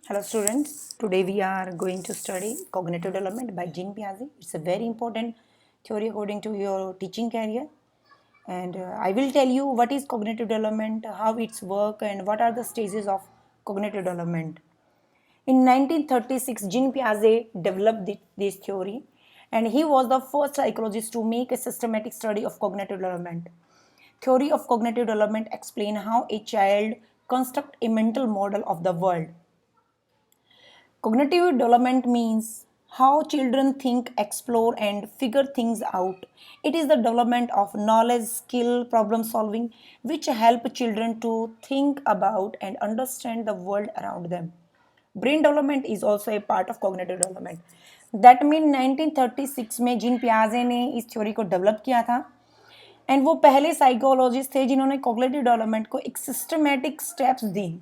Hello students, today we are going to study cognitive development by Jean Piaget. It's a very important theory according to your teaching career, and I will tell you what is cognitive development, how it's work, and what are the stages of cognitive development. In 1936, Jean Piaget developed this theory, and he was the first psychologist to make a systematic study of cognitive development. Theory of cognitive development explain how a child construct a mental model of the world. Cognitive development means how children think, explore, and figure things out. It is the development of knowledge, skill, problem solving, which help children to think about and understand the world around them. Brain development is also a part of cognitive development. That means 1936 में जिन पियाजे ने इस theory को develop किया था and वो पहले psychologist थे जिन्होंने कॉग्निटिव डेवलपमेंट को एक सिस्टमेटिक स्टेप्स दी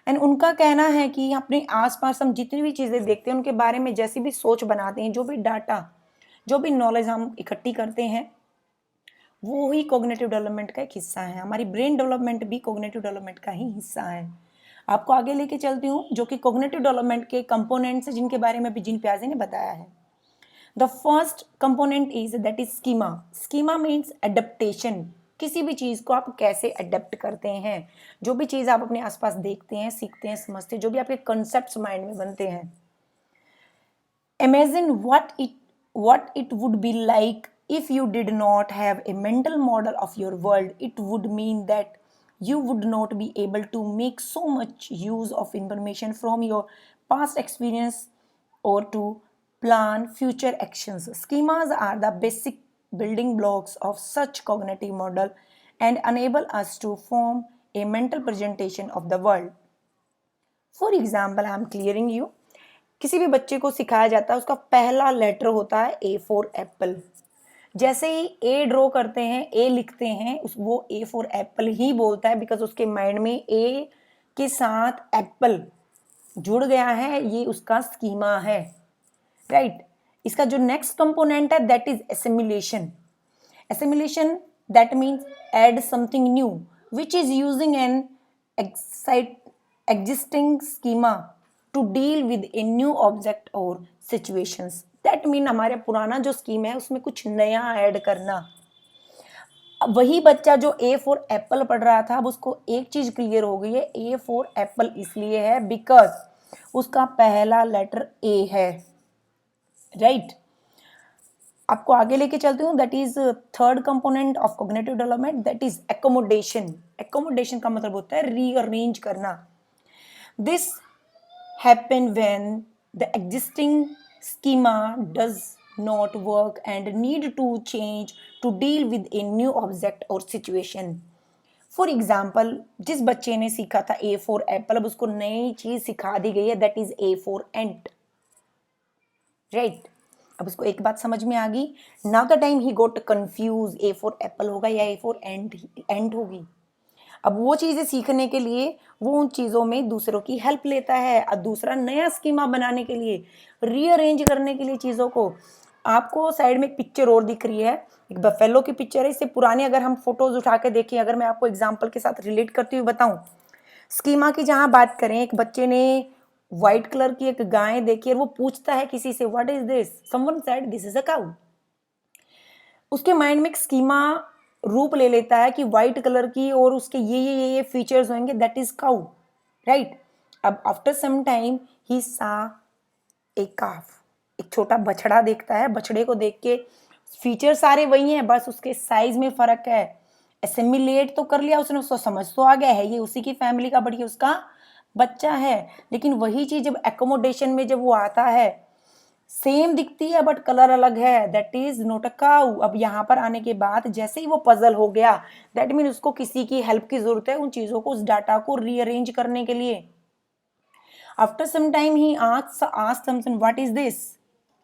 एंड उनका कहना है कि अपने आसपास हम जितनी भी चीज़ें देखते हैं उनके बारे में जैसी भी सोच बनाते हैं, जो भी डाटा, जो भी नॉलेज हम इकट्ठी करते हैं, वो ही कॉग्निटिव डेवलपमेंट का एक हिस्सा है. हमारी ब्रेन डेवलपमेंट भी कॉग्निटिव डेवलपमेंट का ही हिस्सा है. आपको आगे लेके चलती हूँ जो कि कॉग्निटिव डेवलपमेंट के कंपोनेंट्स हैं जिनके बारे में भी जीन पियाजे ने बताया है. The first component is that is schema. Schema means adaptation. किसी भी चीज़ को आप कैसे अडेप्ट करते हैं, जो भी चीज़ आप अपने आसपास देखते हैं, सीखते हैं, समझते हैं, जो भी आपके कंसेप्ट माइंड में बनते हैं. Imagine what it would be like if you did not have a mental model of your world. It would mean that you would not be able to make so much use of information from your past experience or to plan future actions. Schemas are the basic building blocks of such cognitive model and enable us to form a mental presentation of the world. For example, I am clearing you. किसी भी बच्चे को सिखाया जाता है उसका पहला letter होता है ए फॉर एप्पल. जैसे ही ए ड्रॉ करते हैं, ए लिखते हैं, वो ए फॉर एप्पल ही बोलता है बिकॉज उसके माइंड में ए के साथ एप्पल जुड़ गया है. ये उसका स्कीमा है, राइट. इसका जो नेक्स्ट कंपोनेंट है that is assimilation. Assimilation that means add something new which is using an existing schema to deal with a new object or situations. That mean हमारे पुराना जो स्कीम है उसमें कुछ नया ऐड करना. वही बच्चा जो ए फॉर एप्पल पढ़ रहा था अब उसको एक चीज क्लियर हो गई है. ए फॉर एप्पल इसलिए है बिकॉज उसका पहला लेटर ए है, राइट. आपको आगे लेके चलती हूँ. That is third component of cognitive development, that is accommodation. Accommodation का मतलब होता है रीअरेंज करना. This happens when the existing schema does not work and need to change to deal with a new object or situation. For example, जिस बच्चे ने सीखा था A for apple, अब उसको नई चीज सिखा दी गई है that is A for ant, right? अब उसको एक बात समझ में आ गई. Now the time he got confused, A for apple होगा या A for ant होगी. अब वो चीज़ें सीखने के लिए वो उन चीज़ों में दूसरों की हेल्प लेता है और दूसरा नया स्कीमा बनाने के लिए, रीअरेंज करने के लिए चीज़ों को. आपको साइड में एक पिक्चर और दिख रही है, एक बफेलो की पिक्चर है. इससे पुरानी अगर हम फोटोज उठा के देखें, अगर मैं आपको एग्जाम्पल के साथ रिलेट करती हुई बताऊं, स्कीमा की जहाँ बात करें, एक बच्चे ने व्हाइट कलर की एक गाय देखी और वो पूछता है किसी से what is this. Someone said this is a cow. उसके माइंड में एक स्कीमा रूप ले लेता है कि व्हाइट कलर की और उसके ये फीचर्स होंगे, दैट इज काउ, राइट. अब आफ्टर सम टाइम ही सा ए काफ, एक छोटा बछड़ा देखता है. बछड़े को देख के फीचर सारे वही हैं, बस उसके साइज में फर्क है. एसिमिलेट तो कर लिया उसने, उसको समझ तो आ गया है ये उसी की फैमिली का बढ़िया उसका बच्चा है. लेकिन वही चीज जब एकोमोडेशन में जब वो आता है, सेम दिखती है बट कलर अलग है, that is not a cow. अब यहाँ पर आने के बाद जैसे ही वो पजल हो गया, दैट मीन उसको किसी की हेल्प की जरूरत है उन चीजों को, उस डाटा को रीअरेंज करने के लिए. After some time he asked someone what is this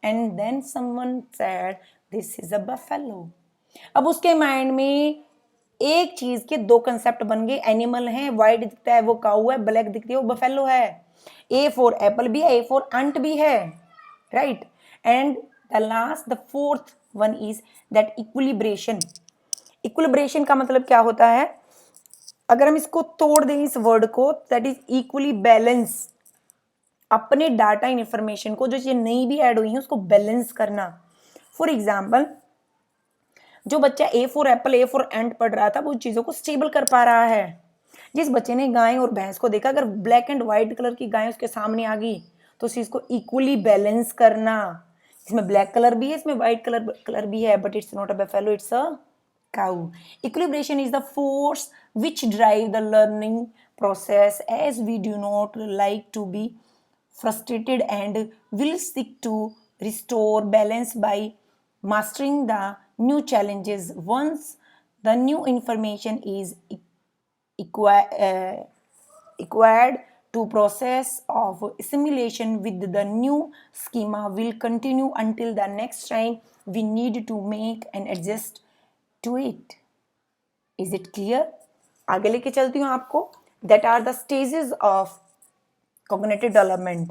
and then someone said this is a buffalo. अब उसके माइंड में एक चीज के दो कंसेप्ट बन गए. एनिमल है, व्हाइट दिखता है वो काऊ है, ब्लैक दिखती है वो बफेलो है. ए फॉर एप्पल भी है, ए फॉर अंट भी है, right. And the fourth one is that equilibration. equilibration का मतलब क्या होता है, अगर हम इसको तोड़ दें इस वर्ड को, that is equally balance. अपने डाटा इन्फॉर्मेशन को, जो चीज़ें नई भी ऐड हुई हैं, उसको बैलेंस करना। फॉर एग्जाम्पल, जो बच्चा A for apple, A for ant पढ़ रहा था, वो चीज़ों को स्टेबल कर पा रहा है। जिस बच्चे ने गाय और भैंस को देखा, अगर ब्लैक एंड व्हाइट कलर की गाय उसके सामने आ गई तो उस चीज़ को इक्वली बैलेंस करना। इसमें ब्लैक कलर भी है, इसमें व्हाइट कलर भी है, but it's not a buffalo, it's a cow. Equilibration is the force which drive the learning process, as we do not like to be frustrated and will seek to restore balance by mastering the new challenges. Once the new information is acquired, to process of assimilation with the new schema will continue until the next time we need to make an adjust to it. Is it clear? आगे लेके चलती हूँ आपको। That are the stages of cognitive development.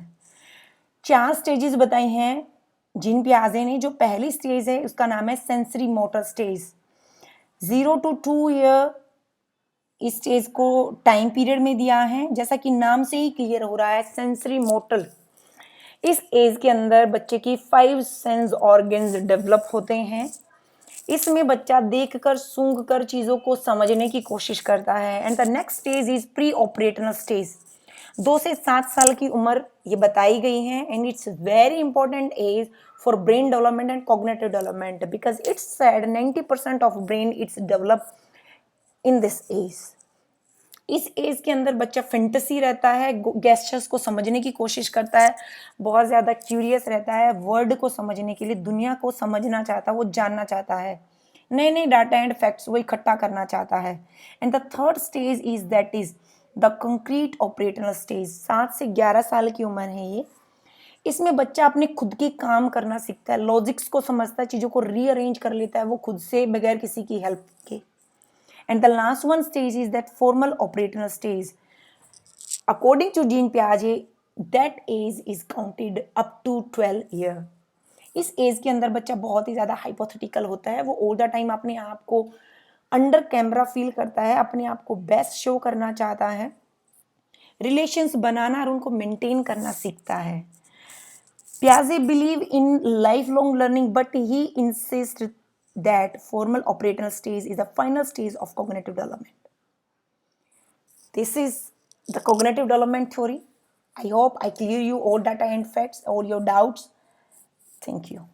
4 stages बताई हैं gene पियाजे ने। जो पहली स्टेज है उसका नाम है sensory motor stage. 0 to 2 year इस स्टेज को टाइम पीरियड में दिया है। जैसा कि नाम से ही क्लियर हो रहा है, सेंसरी मोटर। इस एज के अंदर बच्चे की 5 सेंस ऑर्गन्स डेवलप होते हैं। इसमें बच्चा देखकर, सूंघकर चीज़ों को समझने की कोशिश करता है। And the next stage is pre operational stage. 2 से 7 साल की उम्र ये बताई गई है। And it's very important age for brain development and cognitive development, because it's said 90% of brain it's develop in this age. इस एज के अंदर बच्चा फैंटेसी रहता है, गेस्चर्स को समझने की कोशिश करता है, बहुत ज़्यादा क्यूरियस रहता है, वर्ल्ड को समझने के लिए, दुनिया को समझना चाहता है, वो जानना चाहता है, नए नए डाटा एंड फैक्ट्स वो इकट्ठा करना चाहता है। And the third stage is that is the concrete operational stage. 7 से 11 साल की उम्र है ये। इसमें बच्चा अपने खुद के काम करना सीखता है, लॉजिक्स को समझता है, चीज़ों को रीअरेंज कर लेता है वो खुद से, बगैर किसी की हेल्प के। And the last one stage is that formal operational stage. According to Jean Piaget, that age is counted up to 12 year. इस एज के अंदर बच्चा बहुत ही ज़्यादा हाइपोथेटिकल होता है। वो ऑल द टाइम अपने आप को अंडर कैमरा फील करता है, अपने आप को बेस्ट शो करना चाहता है, रिलेशंस बनाना और उनको मेंटेन करना सीखता है। Piaget believe in lifelong learning, but he insists that formal operational stage is the final stage of cognitive development. This is the cognitive development theory. I hope I clear you all data and facts, all your doubts. Thank you.